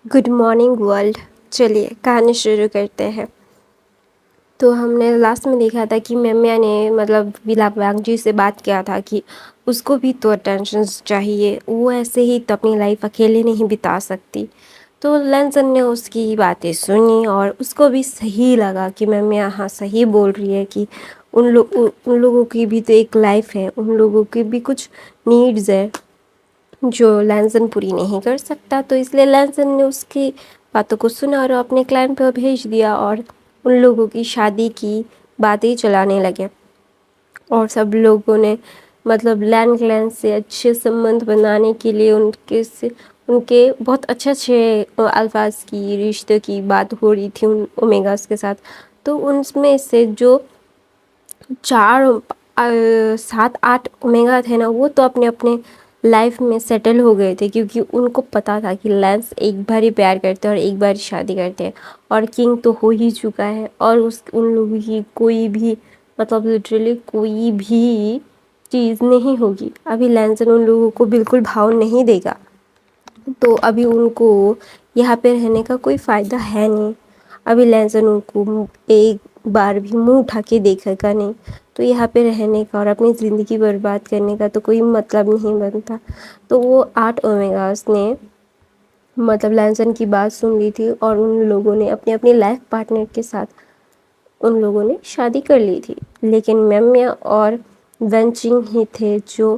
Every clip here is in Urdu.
Good morning world. چلیے کہانی شروع کرتے ہیں. تو ہم نے لاسٹ میں دیکھا تھا کہ میمیا نے ولاگ جی سے بات کیا تھا کہ اس کو بھی تو اٹینشنز چاہیے، وہ ایسے ہی تو اپنی لائف اکیلے نہیں بتا سکتی. تو لینزن نے اس کی باتیں سنی اور اس کو بھی صحیح لگا کہ میمیا ہاں صحیح بول رہی ہے کہ ان لوگوں کی بھی تو ایک لائف ہے، ان لوگوں کی بھی کچھ نیڈز ہے جو لینزن پوری نہیں کر سکتا. تو اس لیے لینزن نے اس کی باتوں کو سنا اور اپنے کلائنٹ پہ بھیج دیا اور ان لوگوں کی شادی کی باتیں چلانے لگے. اور سب لوگوں نے لینڈ کلائن سے اچھے سبندھ بنانے کے لیے ان کے بہت اچھے الفاظ کی رشتے کی بات ہو رہی تھی ان اومیگاس کے ساتھ. تو ان میں سے جو 7-8 اومیگا تھے نا، وہ تو اپنے اپنے لائف میں سیٹل ہو گئے تھے، کیونکہ ان کو پتا تھا کہ لینس ایک بار ہی پیار کرتے ہیں اور ایک بار شادی کرتے ہیں اور کنگ تو ہو ہی چکا ہے. اور ان لوگوں کی کوئی بھی لٹرلی کوئی بھی چیز نہیں ہوگی. ابھی لینسن ان لوگوں کو بالکل بھاؤ نہیں دے گا، تو ابھی ان کو یہاں پہ رہنے کا کوئی فائدہ ہے نہیں. ابھی لینسن ان کو ایک بار بھی منہ اٹھا کے دیکھے گا نہیں، تو یہاں پہ رہنے کا اور اپنی زندگی برباد کرنے کا تو کوئی مطلب نہیں بنتا. تو وہ 8 اومیگاس نے لینسن کی بات سن لی تھی اور ان لوگوں نے اپنے اپنی لائف پارٹنر کے ساتھ ان لوگوں نے شادی کر لی تھی. لیکن میمیا اور وینچنگ ہی تھے جو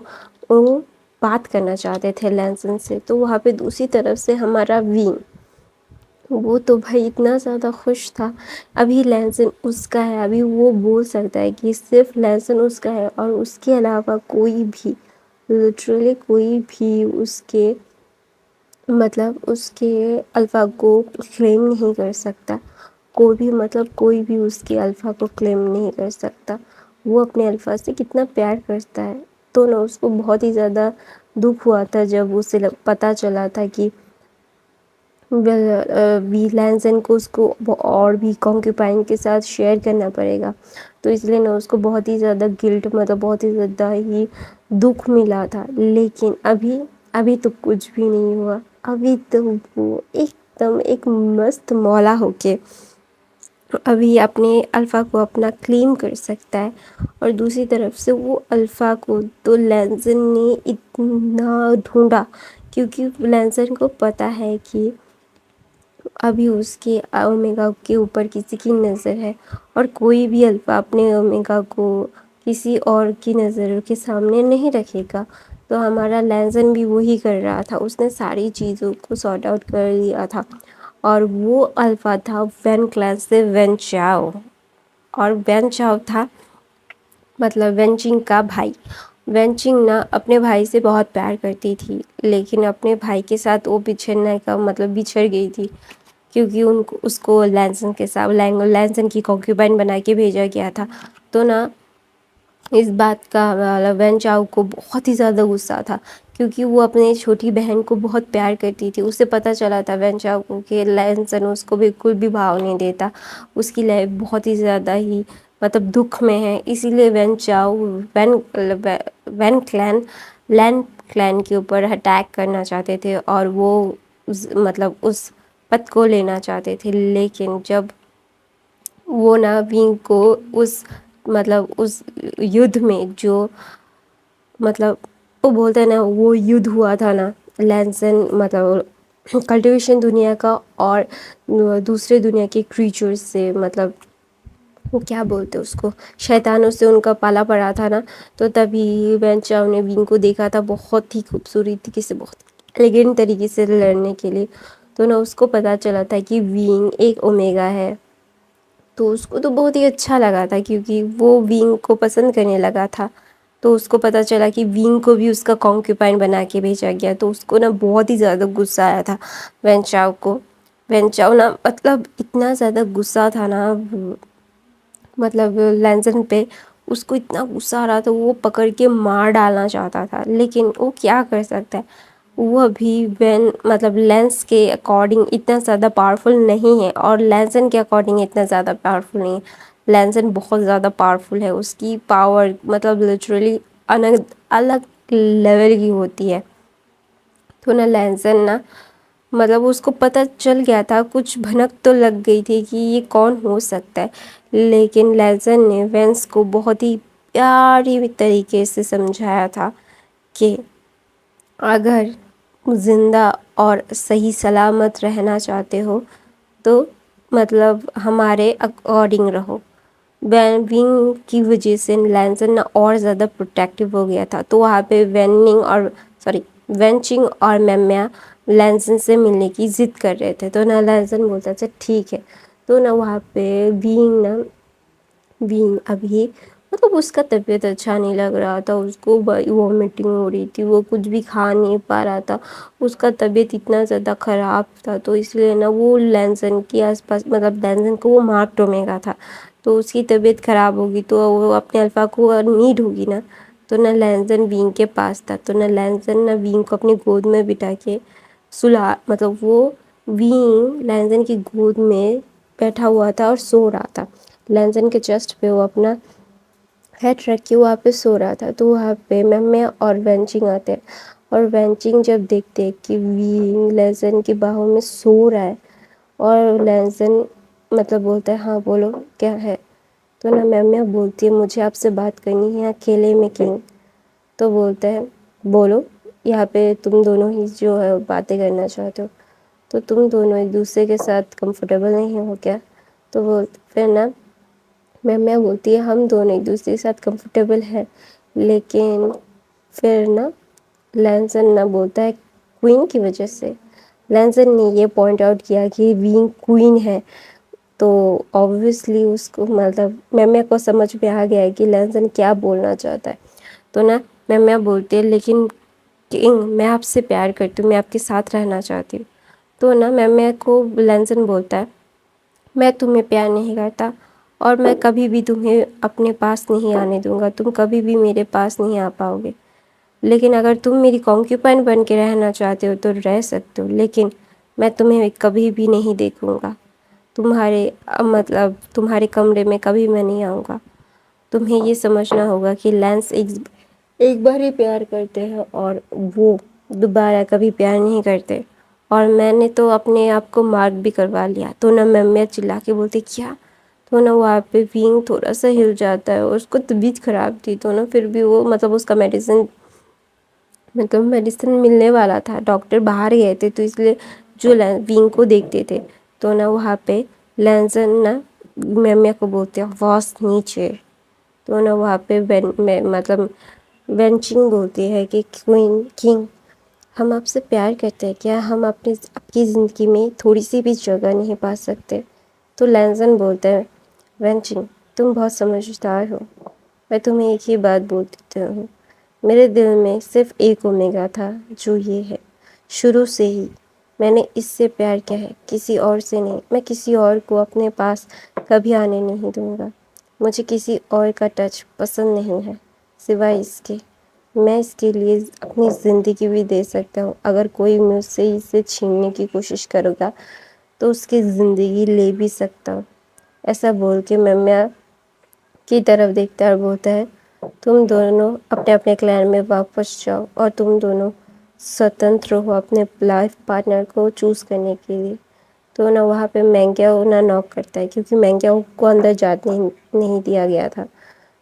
بات کرنا چاہتے تھے لینسن سے. تو وہاں پہ دوسری طرف سے ہمارا وین، وہ تو بھائی اتنا زیادہ خوش تھا. ابھی لینسن اس کا ہے، ابھی وہ بول سکتا ہے کہ صرف لینسن اس کا ہے اور اس کے علاوہ کوئی بھی لٹرلی کوئی بھی اس کے الفا کو کلیم نہیں کر سکتا. کوئی بھی اس کے الفا کو کلیم نہیں کر سکتا. وہ اپنے الفا سے کتنا پیار کرتا ہے. تو نا اس کو بہت ہی زیادہ دکھ ہوا تھا جب اسے پتا چلا تھا کہ لینسن کو اس کو اور بھی کانکیوپائن کے ساتھ شیئر کرنا پڑے گا. تو اس لیے نا اس کو بہت ہی زیادہ گلٹ بہت ہی زیادہ ہی دکھ ملا تھا. لیکن ابھی تو کچھ بھی نہیں ہوا. ابھی تو وہ ایک دم ایک مست مولا ہو کے ابھی اپنے الفا کو اپنا کلیم کر سکتا ہے. اور دوسری طرف سے وہ الفا کو تو لینسن نے اتنا ڈھونڈا، کیونکہ لینسن کو پتا ہے کہ ابھی اس کے اومیگا کے اوپر کسی کی نظر ہے اور کوئی بھی الفا اپنے اومیگا کو کسی اور کی نظر کے سامنے نہیں رکھے گا. تو ہمارا لینسن بھی وہی کر رہا تھا، اس نے ساری چیزوں کو سارٹ آؤٹ کر لیا تھا. اور وہ الفا تھا وین کلان سے وین چاؤ، اور وین چاؤ تھا وینچنگ کا بھائی. وینچنگ نا اپنے بھائی سے بہت پیار کرتی تھی، لیکن اپنے بھائی کے ساتھ وہ بچھڑنے کا بچھڑ گئی تھی، کیونکہ اس کو لینسن کے ساتھ لینسن کی کانکیوپائن بنا کے بھیجا گیا تھا. تو نا اس بات کا وین چاؤ کو بہت ہی زیادہ غصہ تھا، کیونکہ وہ اپنے چھوٹی بہن کو بہت پیار کرتی تھی. اسے پتہ چلا تھا وین چاؤ کو کہ لینسن اس کو بالکل بھی بھاؤ نہیں دیتا، اس کی لائف بہت ہی زیادہ ہی دکھ میں ہے. اسی لیے وین چاؤ لین کلان کے اوپر اٹیک کرنا چاہتے تھے اور وہ اس پت کو لینا چاہتے تھے. لیکن جب وہ نا وینگ کو اس یدھ میں جو وہ بولتے ہیں نا، وہ یدھ ہوا تھا نا، لینسن کلٹیویشن دنیا کا اور دوسرے دنیا کے کریچرز سے وہ کیا بولتے اس کو، شیطانوں سے ان کا پالا پڑا تھا نا. تو تبھی وین چاؤ نے وینگ کو دیکھا تھا بہت ہی خوبصورت طریقے سے، بہت ایلیگنٹ طریقے سے لڑنے کے لیے. تو نا اس کو پتا چلا تھا کہ وینگ ایک اومیگا ہے. تو اس کو تو بہت ہی اچھا لگا تھا، کیونکہ وہ وینگ کو پسند کرنے لگا تھا. تو اس کو پتا چلا کہ وینگ کو بھی اس کا کانکیوپائن بنا کے بھیجا گیا. تو اس کو نا بہت ہی زیادہ غصہ آیا تھا وین چاؤ کو. وین چاؤ نا اتنا زیادہ غصہ تھا نا لینسن پہ، اس کو اتنا غصہ آ رہا تھا وہ پکڑ کے مار ڈالنا چاہتا تھا. لیکن وہ کیا کر سکتا ہے، وہ ابھی لینس کے اکارڈنگ اتنا زیادہ پاورفل نہیں ہے اور لینسن کے اکارڈنگ اتنا زیادہ پاورفل نہیں ہے. لینسن بہت زیادہ پاورفل ہے، اس کی پاور لٹرلی الگ لیول کی ہوتی ہے. تو نا لینسن نا مطلب اس کو پتہ چل گیا تھا، کچھ بھنک تو لگ گئی تھی کہ یہ کون ہو سکتا ہے، لیکن لیزن نے وینس کو بہت ہی پیاری طریقے سے سمجھایا تھا کہ اگر زندہ اور صحیح سلامت رہنا چاہتے ہو تو مطلب ہمارے اکارڈنگ رہو۔ وینگ کی وجہ سے لینزن اور زیادہ پروٹیکٹیو ہو گیا تھا، تو وہاں پہ وینچنگ اور میمیا لینزن سے ملنے کی ضد کر رہے تھے، تو نہ لینزن بولتا تھا ٹھیک ہے، تو نہ وہاں پہ وینگ ابھی مطلب اس کا طبیعت اچھا نہیں لگ رہا تھا، اس کو وامٹنگ ہو رہی تھی، وہ کچھ بھی کھا نہیں پا رہا تھا، اس کا طبیعت اتنا زیادہ خراب تھا، تو اس لیے نا وہ لینزن کے آس پاس مطلب لینزن کو وہ مار ٹومے گا تھا، تو اس کی طبیعت خراب ہوگی تو وہ اپنے الفا کو نیڈ ہوگی نا، تو نہ لینزن وینگ کے پاس تھا، تو نہ لینزن نہ وینگ کو اپنی گود میں بٹھا کے مطلب وہ وینگ لینزن کی گود میں بیٹھا ہوا تھا اور سو رہا تھا، لینزن کے چیسٹ پہ وہ اپنا ہیڈ رکھ کے وہاں پہ سو رہا تھا، تو وہاں پہ میمیا اور وینچنگ آتے ہیں، اور وینچنگ جب دیکھتے کہ وینگ لینزن کی باہوں میں سو رہا ہے اور لینزن مطلب بولتا ہے ہاں بولو کیا ہے، تو نا میمیا بولتی ہے مجھے آپ سے بات کرنی ہے اکیلے میں کیوں، تو بولتا ہے بولو، یہاں پہ تم دونوں ہی جو ہے باتیں کرنا چاہتے ہو، تو تم دونوں ایک دوسرے کے ساتھ کمفرٹیبل نہیں ہو کیا، تو پھر نا میمیا بولتی ہے ہم دونوں ایک دوسرے کے ساتھ کمفرٹیبل ہیں، لیکن پھر نا لینزن نہ بولتا ہے کوئن کی وجہ سے، لینزن نے یہ پوائنٹ آؤٹ کیا کہ وینگ کوئن ہے، تو آبویسلی اس کو مطلب میمیا کو سمجھ میں آ گیا ہے کہ لینزن کیا بولنا چاہتا ہے، تو نا میمیا بولتی ہے لیکن کنگ میں آپ سے پیار کرتی ہوں، میں آپ کے ساتھ رہنا چاہتی ہوں، تو نا میمیا کو لینزن بولتا ہے میں تمہیں پیار نہیں کرتا اور میں کبھی بھی تمہیں اپنے پاس نہیں آنے دوں گا، تم کبھی بھی میرے پاس نہیں آ پاؤ گے، لیکن اگر تم میری کانکیوپائن بن کے رہنا چاہتے ہو تو رہ سکتے ہو، لیکن میں تمہیں کبھی بھی نہیں دیکھوں گا، تمہارے کمرے میں کبھی میں نہیں آؤں گا، تمہیں یہ سمجھنا ہوگا کہ لینس ایک بار ہی پیار کرتے ہیں اور وہ دوبارہ کبھی پیار نہیں کرتے، اور میں نے تو اپنے آپ کو مارک بھی کروا لیا، تو نہ میمیا چلا کے بولتے کیا، تو نا وہاں پہ وینگ تھوڑا سا ہل جاتا ہے، اس کو طبیعت خراب تھی تو نا پھر بھی وہ مطلب اس کا میڈیسن ملنے والا تھا، ڈاکٹر باہر گئے تھے تو اس لیے جو وینگ کو دیکھتے تھے، تو نا وہاں پہ لینزن نا میمیا کو بولتے ہیں واس نیچے، تو نا وہاں پہ مطلب وینچنگ بولتی ہے کہ کنگ ہم آپ سے پیار کرتے ہیں کیا، ہم آپ کی زندگی میں تھوڑی سی بھی جگہ نہیں پا سکتے، تو لینزن بولتا ہے وینچنگ تم بہت سمجھدار ہو، میں تمہیں ایک ہی بات بول دیتا ہوں، میرے دل میں صرف ایک اومیگا تھا جو یہ ہے، شروع سے ہی میں نے اس سے پیار کیا ہے، کسی اور سے نہیں، میں کسی اور کو اپنے پاس کبھی آنے نہیں دوں گا، مجھے کسی اور کا ٹچ پسند نہیں ہے سوائے اس کے، میں اس کے لیے اپنی زندگی بھی دے سکتا ہوں، اگر کوئی مجھ سے اسے چھیننے کی کوشش کرے گا تو اس کی زندگی لے بھی سکتا ہوں، ایسا بول کے میمیا کی طرف دیکھتا ہے اور بولتا ہے تم دونوں اپنے اپنے کلین میں واپس جاؤ اور تم دونوں سوتنتر ہو اپنے لائف پارٹنر کو چوز کرنے کے لیے، تو نا وہاں پہ مینگیاؤ نا ناک کرتا ہے کیونکہ مینگیاؤ کو اندر جانے نہیں دیا گیا تھا،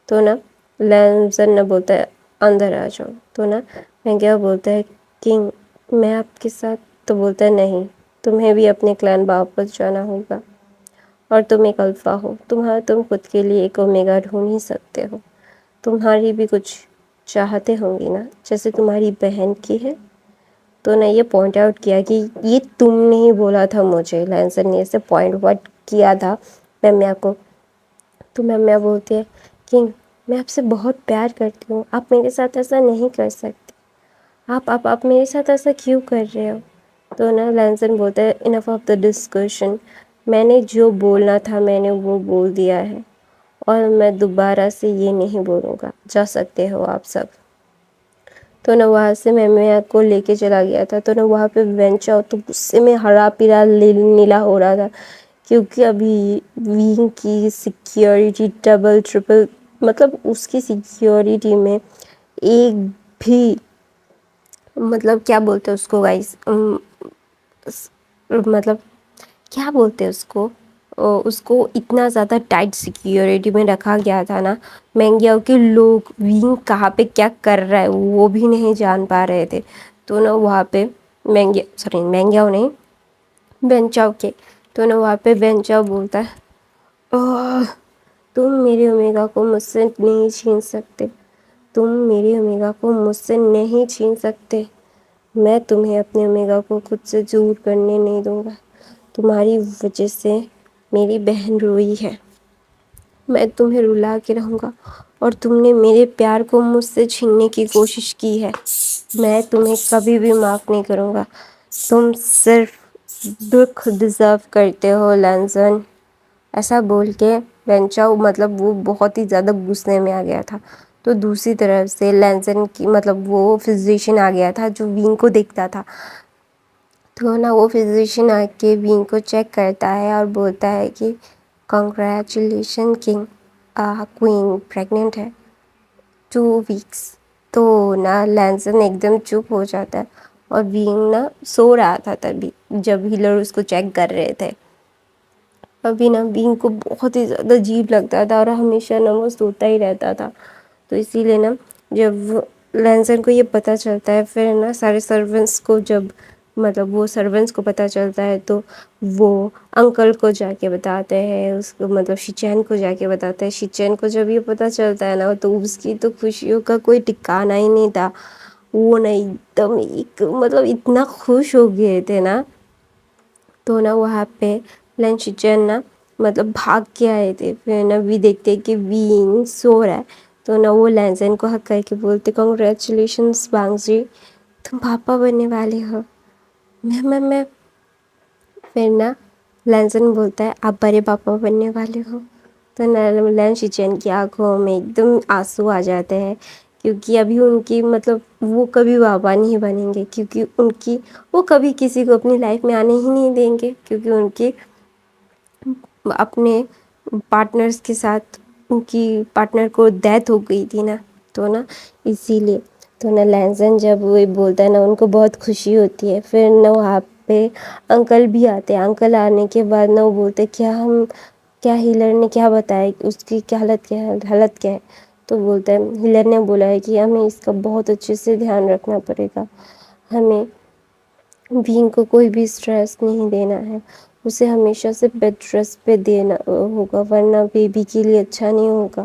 تو نا لینزن نہ بولتا ہے اندر آ جاؤ، تو نا مینگیاؤ بولتا ہے کنگ میں آپ کے ساتھ، تو بولتا ہے نہیں تمہیں بھی اپنے کلین واپس جانا ہوگا، اور تم ایک الفا ہو، تم خود کے لیے ایک اومیگا ڈھونڈ ہی سکتے ہو، تمہاری بھی کچھ چاہتے ہوں گی نا جیسے تمہاری بہن کی ہے، تو نے یہ پوائنٹ آؤٹ کیا کہ یہ تم نے ہی بولا تھا مجھے، لینزن نے اسے پوائنٹ آؤٹ کیا تھا میمیا کو، تو میمیا بولتی ہے کنگ میں آپ سے بہت پیار کرتی ہوں، آپ میرے ساتھ ایسا نہیں کر سکتے، آپ میرے ساتھ ایسا کیوں کر رہے ہو، تو نا لینزن بولتا ہے انف آف دا ڈسکشن، میں نے جو بولنا تھا میں نے وہ بول دیا ہے اور میں دوبارہ سے یہ نہیں بولوں گا، جا سکتے ہو آپ سب، تو نہ وہاں سے میمیا کو لے کے چلا گیا تھا، تو نہ وہاں پہ وینچا تو غصے میں ہرا پیرا نیلا ہو رہا تھا، کیونکہ ابھی وینگ کی سیکیورٹی ڈبل ٹرپل مطلب اس کی سیکیورٹی میں ایک بھی مطلب کیا بولتے ہیں اس کو گائز مطلب کیا بولتے ہیں اس کو اتنا زیادہ ٹائٹ سیکیورٹی میں رکھا گیا تھا نا، مینگیاؤ کے لوگ وینگ کہاں پہ کیا کر رہا ہے وہ بھی نہیں جان پا رہے تھے. تو نا وہاں پہ مینگیاؤ نہیں، وینچاؤ کے، تو نا وہاں پہ وینچاؤ بولتا ہے تم میرے اومیگا کو مجھ سے نہیں چھین سکتے، تم میری اومیگا کو مجھ سے نہیں چھین سکتے، میں تمہیں اپنے اومیگا کو خود سے دور کرنے نہیں دوں گا، تمہاری وجہ سے میری بہن روئی ہے، میں تمہیں رلا کے رہوں گا، اور تم نے میرے پیار کو مجھ سے چھیننے کی کوشش کی ہے، میں تمہیں کبھی بھی معاف نہیں کروں گا، تم صرف دکھ ڈیزرو کرتے ہو لینزن. ایسا بول کے وینچاؤ مطلب وہ بہت ہی زیادہ غصے میں آ گیا تھا. تو دوسری طرف سے لینزن کی مطلب وہ فزیشین آ گیا تھا جو وینگ کو دیکھتا تھا. تو نا وہ فزیشین آ کے وینگ کو چیک کرتا ہے اور بولتا ہے کہ کنگریچولیشن کنگ، کوئین پریگننٹ ہے 2 ویکس. تو نا لینزن ایک دم چپ ہو جاتا ہے، اور وینگ نا سو رہا تھا تبھی جب ہیلر اس کو چیک کر رہے تھے. ابھی نا وینگ کو بہت ہی زیادہ عجیب لگتا تھا اور ہمیشہ نا وہ سوتا ہی رہتا تھا. تو اسی لیے نا جب لینزن کو یہ پتہ چلتا ہے، پھر نا سارے سرونٹس کو جب مطلب وہ سرونٹس کو پتہ چلتا ہے تو وہ انکل کو جا کے بتاتے ہیں، اس کو مطلب شیچین کو جا کے بتاتے ہیں. شیچین کو جب یہ پتہ چلتا ہے نا تو اس کی تو خوشیوں کا کوئی ٹھکانہ ہی نہیں تھا. وہ نا ایک دم مطلب اتنا خوش ہو گئے تھے نا. تو نا وہاں پہ لین شیچین نا مطلب بھاگ کے آئے تھے. پھر نا بھی دیکھتے کہ وینگ سو رہا ہے، تو نا وہ لینزن کو حق کر کے بولتے کنگریچولیشنز بانگ جی، تم پاپا بننے والے ہو. میں پھر نا لینزن بولتا ہے آپ بڑے پاپا بننے والے ہو. تو لین شیچین کی آنکھوں میں ایک دم آنسو آ جاتے ہیں، کیونکہ ابھی ان کی مطلب وہ کبھی بابا نہیں بنیں گے، کیونکہ وہ کبھی کسی کو اپنی لائف میں آنے ہی نہیں دیں گے، کیونکہ ان کی اپنے پارٹنرز کے ساتھ ان کی پارٹنر کو ڈیتھ ہو گئی تھی نا. تو نا اسی لیے تو نا لینزن جب وہ بولتا ہے نا ان کو بہت خوشی ہوتی ہے. پھر نا وہاں پہ انکل بھی آتے ہیں. انکل آنے کے بعد نا وہ بولتے کیا ہیلر نے کیا بتایا اس کی کیا حالت کیا ہے. تو بولتا ہے ہیلر نے بولا ہے کہ ہمیں اس کا بہت اچھے سے دھیان رکھنا پڑے گا، ہمیں وینگ کو کوئی بھی اسٹریس نہیں دینا ہے، اسے ہمیشہ سے بیڈ ریسٹ پہ دینا ہوگا ورنہ بیبی کے لیے اچھا نہیں ہوگا.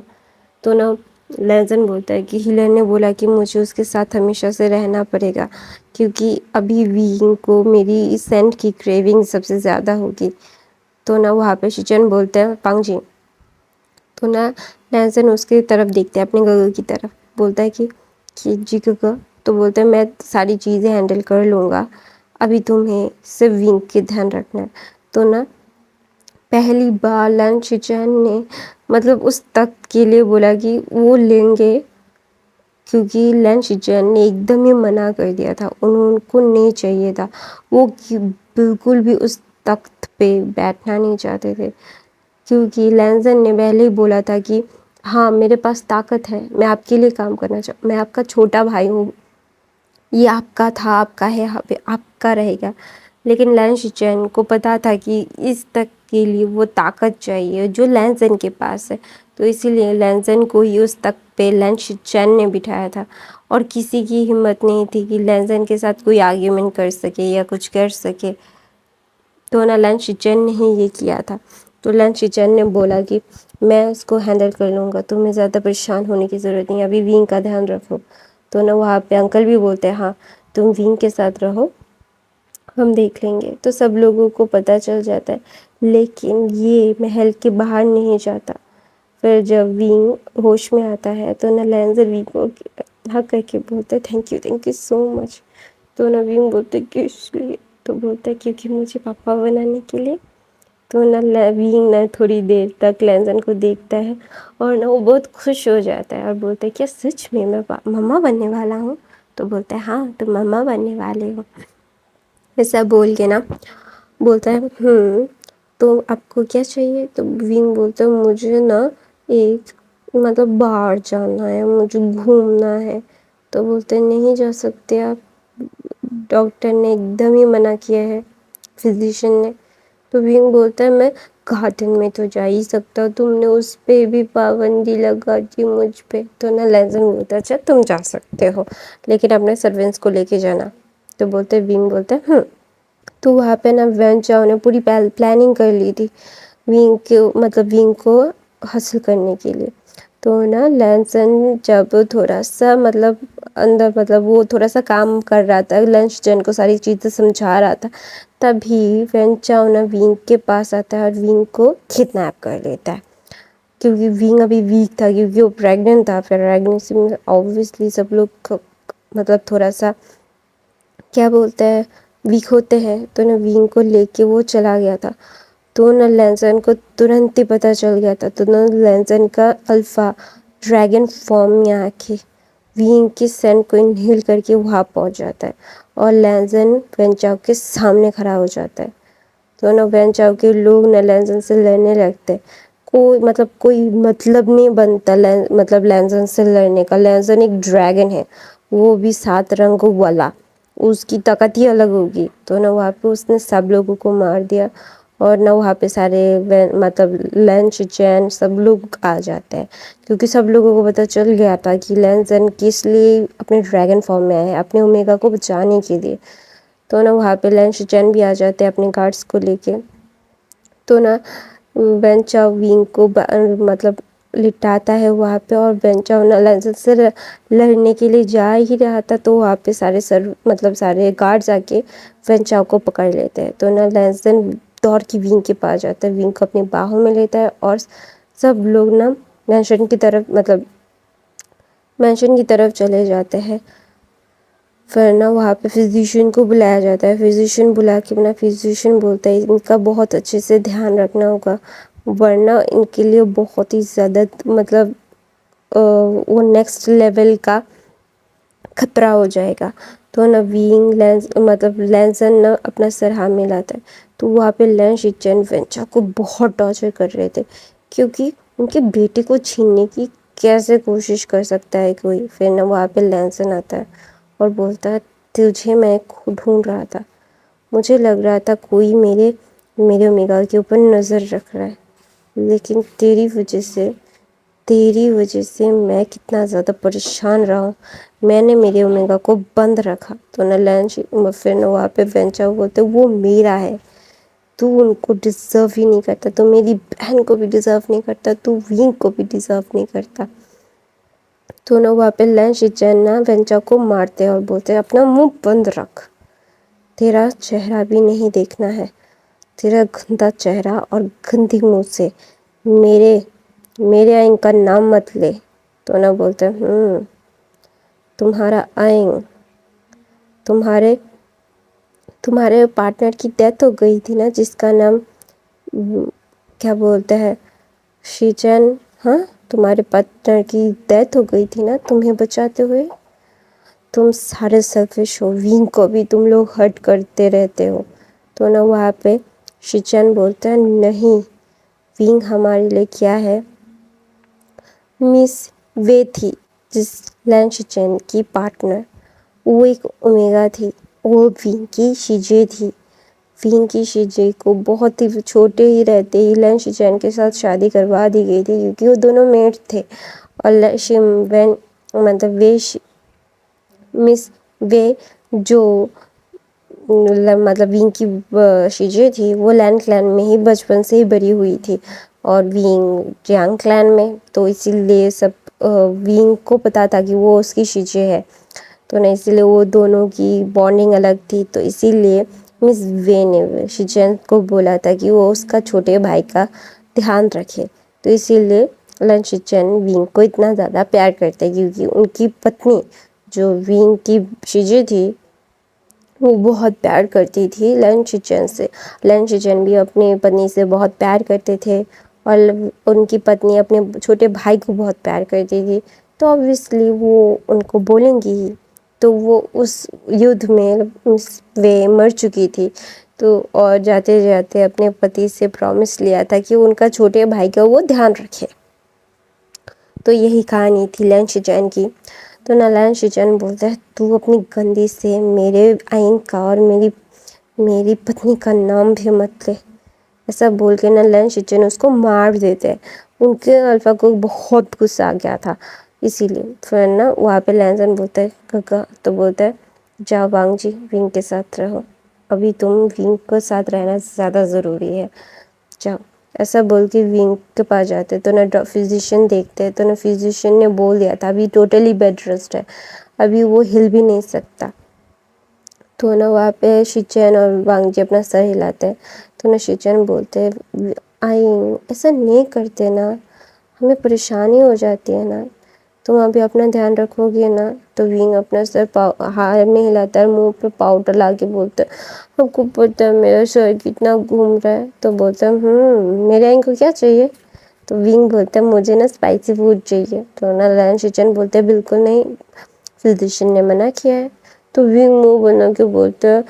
تو نا لینزن بولتا ہے کہ ہیلر نے بولا کہ مجھے اس کے ساتھ ہمیشہ سے رہنا پڑے گا، کیونکہ ابھی وینگ کو میری سینٹ کی کریونگ سب سے زیادہ ہوگی. تو نا وہاں پہ شیچین بولتے ہیں پانگ جی. تو نا لینزن اس کی طرف دیکھتے ہیں اپنے گگو کی طرف، بولتا ہے کہ جی گگا. تو بولتا ہے میں ساری چیزیں ہینڈل کر لوں گا، ابھی تمہیں صرف وینگ کے دھیان رکھنا ہے. تو نا پہلی بار لین شیچین نے مطلب اس تخت کے لیے بولا کہ وہ لیں گے، کیونکہ لین شیچین نے ایک دم ہی منع کر دیا تھا، ان کو نہیں چاہیے تھا. وہ بالکل بھی اس تخت پہ بیٹھنا نہیں چاہتے تھے، کیونکہ لینزن نے پہلے ہی بولا تھا کہ ہاں میرے پاس طاقت ہے، میں آپ کے لیے کام کرنا چاہوں، میں آپ کا چھوٹا بھائی ہوں، یہ آپ کا تھا، آپ کا ہے، آپ کا رہے گا. لیکن لین شیچین کو پتا تھا کہ اس تک کے لیے وہ طاقت چاہیے جو لینزن کے پاس ہے. تو اسی لیے لینزن کو ہی اس تخت پہ لین شیچین نے بٹھایا تھا، اور کسی کی ہمت نہیں تھی کہ لینزن کے ساتھ کوئی آرگیومنٹ کر سکے یا کچھ کر سکے. تو نا لین شیچین نے ہی یہ کیا تھا. تو لین شیچین نے بولا کہ میں اس کو ہینڈل کر لوں گا، تمہیں زیادہ پریشان ہونے کی ضرورت نہیں، ابھی وینگ کا دھیان رکھو. تو نا وہاں پہ انکل بھی بولتے ہیں ہاں تم وینگ کے ساتھ رہو، ہم دیکھ لیں گے. تو سب لوگوں کو پتہ چل جاتا ہے، لیکن یہ محل کے باہر نہیں جاتا. پھر جب وینگ ہوش میں آتا ہے تو نا لینزن وینگ کو ہگ کر کے بولتے تھینک یو سو مچ. تو نا وینگ بولتے کس لیے؟ تو بولتا ہے کیونکہ مجھے پاپا بنانے کے لیے. تو نا وینگ نا تھوڑی دیر تک لینزن کو دیکھتا ہے، اور نا وہ بہت خوش ہو جاتا ہے اور بولتا ہے کیا سچ میں مما بننے والا ہوں؟ تو بولتا ہے ہاں تم مما بننے والے ہو. ایسا بول کے نا بولتا ہے تو آپ کو کیا چاہیے؟ تو وینگ بولتا ہے مجھے نا ایک مطلب باہر جانا ہے، مجھے گھومنا ہے. تو بولتے ہیں نہیں جا سکتے آپ، ڈاکٹر نے ایک دم ہی منع کیا ہے. فزیشین نے. تو ونگ بولتا ہے میں گارڈن میں تو جا ہی سکتا ہوں، تم نے اس پہ بھی پابندی لگا دی مجھ پہ. تو نا لینزن بولتا ہے اچھا تم جا سکتے ہو لیکن اپنے سروینٹس کو لے کے جانا. تو بولتے ونگ بولتا ہے تو وہاں پہ نا وین چاؤ نے پوری پلاننگ کر لی تھی ونگ کو حاصل کرنے کے لیے. تو نا لینسن جب تھوڑا سا اندر وہ تھوڑا سا کام کر رہا تھا، لنچ جن کو ساری چیزیں سمجھا رہا تھا، تبھی وین چاؤ نا ونگ کے پاس آتا ہے اور ونگ کو کڈنیپ کر لیتا ہے. کیونکہ ونگ ابھی ویک تھا، کیونکہ وہ پریگننٹ تھا. پریگننسی میں اوبویسلی سب لوگ تھوڑا سا کیا بولتے ہیں ویک ہوتے ہیں. تو نا ونگ کو لے کے وہ چلا گیا تھا. تو نا لینزن کو ترنت ہی پتہ چل گیا تھا. تو نا لینزن کا الفا ڈریگن فارم میں آ کے ونگ کے سینٹ کو انہیل کر کے وہاں پہنچ جاتا ہے اور لینزن وین چاؤ کے سامنے کھڑا ہو جاتا ہے. تو نا وین چاؤ کے لوگ نا لینزن سے لڑنے لگتے. کوئی مطلب نہیں بنتا لینزن سے لڑنے کا. لینزن ایک ڈریگن ہے، وہ بھی 7 رنگوں والا، اس کی طاقت ہی الگ ہوگی. تو نا وہاں پہ اس نے سب لوگوں کو مار دیا اور نہ وہاں پہ سارے لنچ چین سب لوگ آ جاتے ہیں، کیونکہ سب لوگوں کو پتہ چل گیا تھا کہ لینزن کس لیے اپنے ڈریگن فارم میں آئے، اپنے اومیگا کو بچانے کے لیے. تو نا وہاں پہ لنچ چین بھی آ جاتے ہیں اپنے گارڈس کو لے کے. تو نا وین چاؤ ونگ کو لٹاتا ہے وہاں پہ، اور وین چاؤ نا لینزن سے لڑنے کے لیے جا ہی رہا تھا. تو وہاں پہ سارے گارڈز آ کے وین چاؤ کو پکڑ لیتے ہیں. تو نا لینزن دوڑ کے ونگ کے پاس جاتا ہے، ونگ کو اپنی باہوں میں لیتا ہے اور سب لوگ نا مینشن کی طرف چلے جاتے ہیں. پھر نا وہاں پہ فزیشین کو بلایا جاتا ہے. فزیشین بلا کے فزیشین بولتا ہے ان کا بہت اچھے سے دھیان رکھنا ہوگا، ورنہ ان کے لیے بہت ہی زیادہ وہ نیکسٹ لیول کا خطرہ ہو جائے گا. تو نا لینزن نا اپنا سر ہاتھ میں لاتا ہے. تو وہاں پہ لینش چین وین چاؤ کو بہت ٹارچر کر رہے تھے، کیونکہ ان کے بیٹے کو چھیننے کی کیسے کوشش کر سکتا ہے کوئی. پھر نا وہاں پہ لینزن آتا ہے اور بولتا ہے تجھے میں ڈھونڈ رہا تھا، مجھے لگ رہا تھا کوئی میرے اومیگا کے اوپر نظر رکھ رہا ہے، لیکن تیری وجہ سے میں کتنا زیادہ پریشان رہا ہوں، میں نے میرے اومیگا کو بند رکھا. تو پھر وہاں پہ وین چاؤ بولتے وہ میرا ہے، تو ان کو ڈیزرو ہی نہیں کرتا، تو میری بہن کو بھی ڈیزرو نہیں کرتا، تو ونگ کو بھی ڈیزرو نہیں کرتا. تو نا وہاں پہ لینش چین نا وین چاؤ کو مارتے اور بولتے اپنا منہ بند رکھ، تیرا چہرہ بھی نہیں دیکھنا ہے، تیرا گندا چہرہ اور گندی منہ سے میرے آئین کا نام مت لے. تو نا بولتے تمہارا آئین تمہارے پارٹنر کی ڈیتھ ہو گئی تھی نا، جس کا نام کیا بولتے ہیں شیچن. تمہارے پارٹنر کی ڈیتھ ہو گئی تھی نا تمہیں بچاتے ہوئے. تم سارے سیلفش ہو، ونگ کو بھی تم لوگ ہرٹ کرتے رہتے ہو. تو نا وہاں پہ شیچن بولتا ہے نہیں، ونگ ہمارے لیے کیا ہے. مس وے تھی جس لینش چین کی پارٹنر، وہ ایک اومیگا تھی، وہ ونگ کی شیجے تھی. ونگ کی شیجے کو بہت ہی چھوٹے ہی رہتے ہی لینش چین کے ساتھ شادی کروا دی گئی تھی، کیونکہ وہ دونوں میٹ تھے. اور مس وے جو ونگ کی شیجے تھی وہ لینڈ کلان میں ہی بچپن سے ہی بڑی ہوئی تھی اور ونگ جیانگ کلان میں. تو اسی لیے سب ونگ کو پتا تھا کہ وہ اس کی شیجے ہے. تو نا اسی لیے وہ دونوں کی بانڈنگ الگ تھی. تو اسی لیے مس وے نے شیچن کو بولا تھا کہ وہ اس کا چھوٹے بھائی کا دھیان رکھے. تو اسی لیے لینش چین ونگ کو اتنا زیادہ پیار کرتے، کیونکہ ان کی پتنی جو ونگ کی شیجے تھی وہ بہت پیار کرتی تھی لینش چین سے. لینش چین بھی اپنی پتنی سے بہت پیار کرتے تھے اور ان کی پتنی اپنے چھوٹے بھائی کو بہت پیار کرتی تھی. تو obviously وہ ان کو بولیں گی ہی. تو وہ اس یدھ میں وے مر چکی تھی، تو اور جاتے جاتے اپنے پتی سے پرومس لیا تھا کہ ان کا چھوٹے بھائی کا وہ دھیان رکھے. تو یہی کہانی تھی لینش چین کی. تو نا لینش چین بولتا ہے تو اپنی گندی سے میرے آئین کا اور میری پتنی کا نام بھی مت لے۔ ایسا بول کے نا لین شیچن اس کو مار دیتے ہیں۔ ان کے الفا کو بہت غصہ آ گیا تھا، اسی لیے پھر نا وہاں پہ لینزن بولتا ہے ککا، تو بولتا ہے جاؤ وانگ جی ونگ کے ساتھ رہو، ابھی تم ونگ کے ساتھ رہنا زیادہ ضروری ہے، جاؤ۔ ایسا بول کے ونگ کے پاس جاتے تو نا فزیشین دیکھتے تو نا فزیشین نے بول دیا تھا ابھی ٹوٹلی بیڈ ریسٹ ہے، ابھی وہ ہل بھی نہیں سکتا۔ تو نا وہاں پہ شیچین اور وانگ جی اپنا سر ہلاتے ہیں تو نا شیچین بولتے آئیں ایسا نہیں کرتے نا، ہمیں پریشانی ہو جاتی ہے نا، تم ابھی اپنا دھیان رکھو گے نا۔ تو ونگ اپنا سر ہار میں ہلاتا ہے، منہ پہ پاؤڈر لا کے بولتا ہے آپ کو پتہ ہے میرا سر کتنا گھوم رہا ہے؟ تو بولتا ہے میرے آئیں کو کیا چاہیے؟ تو ونگ بولتا ہے مجھے نا اسپائسی فوڈ چاہیے۔ تو نا لین شیچن بولتے ہیں بالکل نہیں، فزیشین نے منع کیا ہے۔ تو ونگ منہ بنا کے بولتا ہے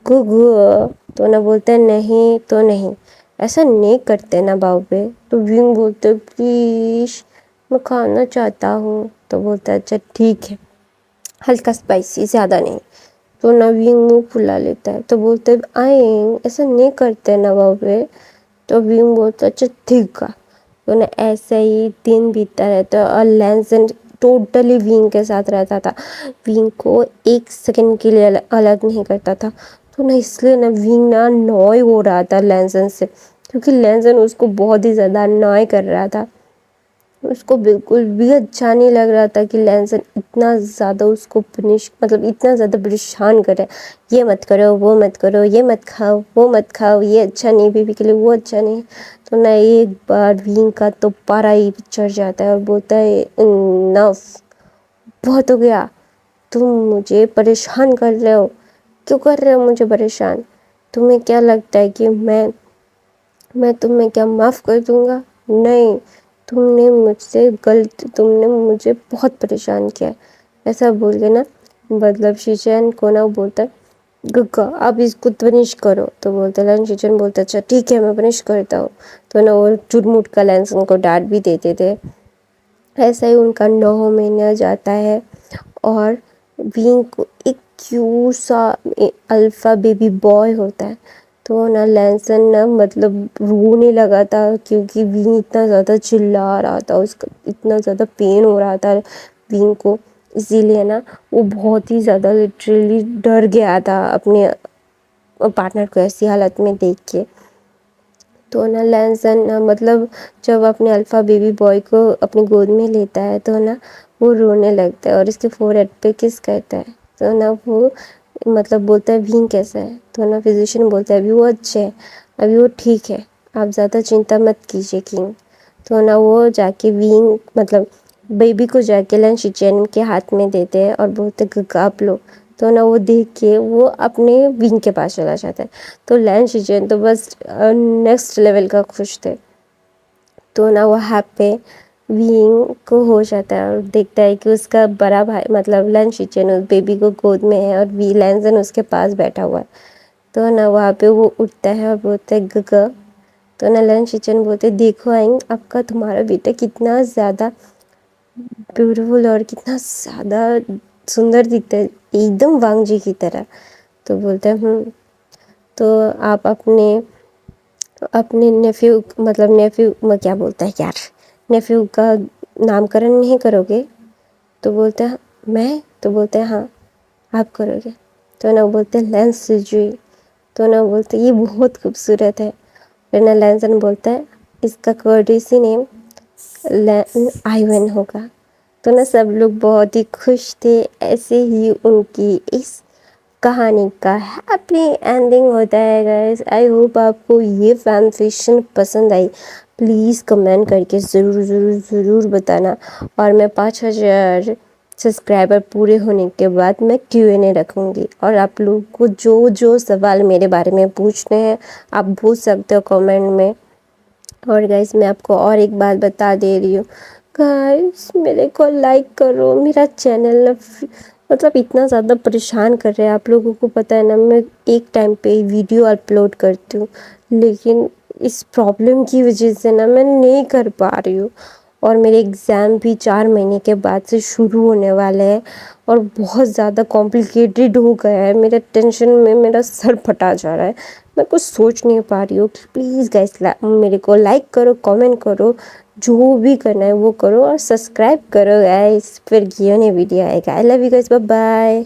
گگو، تو نا بولتا ہے نہیں تو نہیں، ایسا نہیں کرتے نا باؤبے۔ تو ونگ بولتا ہے پلیز میں کھانا چاہتا ہوں۔ تو بولتا ہے اچھا ٹھیک ہے، ہلکا اسپائسی، زیادہ نہیں۔ تو نا ونگ منہ پھلا لیتا ہے تو بولتے آئیں ایسا نہیں کرتے نا باؤبے۔ تو ونگ بولتا ہے اچھا ٹھیک ہے۔ تو نا ایسا ہی دن بیتتا رہتا اور لینزن ٹوٹلی ونگ کے ساتھ رہتا تھا، ونگ کو ایک سیکنڈ کے لیے الگ نہیں کرتا تھا۔ تو نا اس لیے نا ونگ نا نوئے ہو رہا تھا لینزن سے، کیونکہ لینزن اس کو بہت ہی زیادہ نوئے کر رہا تھا۔ اس کو بالکل بھی اچھا نہیں لگ رہا تھا کہ لینزن اتنا زیادہ اس کو اتنا زیادہ پریشان کرے، یہ مت کرو وہ مت کرو، یہ مت کھاؤ وہ مت کھاؤ، یہ اچھا نہیں بیبی کے لیے، وہ اچھا نہیں۔ تو نا ایک بار ونگ کا تو پارا ہی چڑھ جاتا ہے اور بولتا ہے انف، بہت ہو گیا، تم مجھے پریشان کر رہے ہو، کیوں کر رہے ہو مجھے پریشان؟ تمہیں کیا لگتا ہے کہ میں تمہیں کیا معاف کر دوں گا؟ نہیں، تم نے مجھے بہت پریشان کیا۔ ایسا بول کے نا مطلب شیچین کو نا بولتا ہے گگا اب اس کو پنش کرو۔ تو بولتا ہے شیچین بولتا ہے اچھا ٹھیک ہے میں پنش کرتا ہوں۔ تو نا وہ چٹ مٹ کا لینزن کو ڈانٹ بھی دیتے تھے۔ ایسا ہی ان کا 9 مہینہ جاتا ہے اور ونگ کو ایک کیوٹ سا الفا بیبی بوائے ہوتا ہے۔ تو نا لینزن نا مطلب رونے لگا تھا کیونکہ ونگ اتنا زیادہ چلا رہا تھا، اس کا اتنا زیادہ پین ہو رہا تھا ونگ کو، اسی لیے نا وہ بہت ہی زیادہ لٹرلی ڈر گیا تھا اپنے پارٹنر کو ایسی حالت میں دیکھ کے۔ تو نا لینزن مطلب جب اپنے الفا بیبی بوائے کو اپنی گود میں لیتا ہے تو نا وہ رونے لگتا ہے اور اس کے فور ہیڈ پہ کس کرتا ہے۔ تو نا وہ مطلب بولتا ہے ونگ کیسا ہے؟ تو نا فزیشین بولتا ہے ابھی وہ اچھا ہے، ابھی وہ ٹھیک ہے، آپ زیادہ چنتا مت کیجیے کنگ۔ تو نا وہ جا کے ونگ مطلب بیبی کو جا کے لین شیچین کے ہاتھ میں دیتے ہیں اور بولتے گگا آپ لو۔ تو نا وہ دیکھ کے وہ اپنے ونگ کے پاس چلا جاتا ہے۔ تو لین شیچین تو بس نیکسٹ لیول کا خوش تھے۔ تو نا وہاں پہ ونگ کو ہوش آتا ہے اور دیکھتا ہے کہ اس کا بڑا بھائی مطلب لین شیچین اس بیبی کو گود میں ہے اور لینزن اس کے پاس بیٹھا ہوا ہے۔ تو نا وہاں پہ وہ اٹھتا ہے اور بولتا ہے گگا۔ تو نا لین شیچین بولتے دیکھو آئیں آپ کا تمہارا بیٹا کتنا زیادہ بیوٹیفل اور کتنا زیادہ سندر دکھتا ہے، ایک دم وانگ جی کی طرح۔ تو بولتا ہے تو آپ اپنے نیفیو میں کیا بولتا ہے یار، نیفیو کا نام کرن نہیں کرو گے؟ تو بولتا ہے میں؟ تو بولتا ہے ہاں آپ کرو گے۔ تو نا بولتے ہیں لینس جی۔ تو نا بولتے یہ بہت خوبصورت ہے۔ پھر نا لینزن بولتا ہے اس کا کوڈیسی نیم آئیون ہوگا۔ تو نا سب لوگ بہت ہی خوش تھے۔ ایسے ہی ان کی اس کہانی کا ہیپی اینڈنگ ہوتا ہے گائز۔ آئی ہوپ آپ کو یہ فین فکشن پسند آئی، پلیز کمنٹ کر کے ضرور ضرور ضرور بتانا۔ اور میں 5000 سبسکرائبر پورے ہونے کے بعد میں Q&A رکھوں گی اور آپ لوگ کو جو سوال میرے بارے میں پوچھنے ہیں آپ پوچھ سکتے ہو کمنٹ میں۔ اور گائز میں آپ کو اور ایک بات بتا دے رہی ہوں، گائز میرے کو لائک کرو، میرا چینل مطلب اتنا زیادہ پریشان کر رہے ہیں آپ لوگوں کو پتہ ہے نا، میں ایک ٹائم پہ ویڈیو اپلوڈ کرتی ہوں لیکن اس پرابلم کی وجہ سے نا میں نہیں کر پا رہی ہوں اور میرے ایگزام بھی 4 مہینے کے بعد سے شروع ہونے والے ہیں اور بہت زیادہ کمپلیکیٹڈ ہو گیا ہے، میرا ٹینشن میں میرا سر پھٹا جا رہا ہے، میں کچھ سوچ نہیں پا رہی ہوں۔ پلیز گائس میرے کو لائک کرو، کامنٹ کرو، جو بھی کرنا ہے وہ کرو اور سبسکرائب کرو گائس، پھر یہ ویڈیو آئے گا۔ I love you guys, bye bye.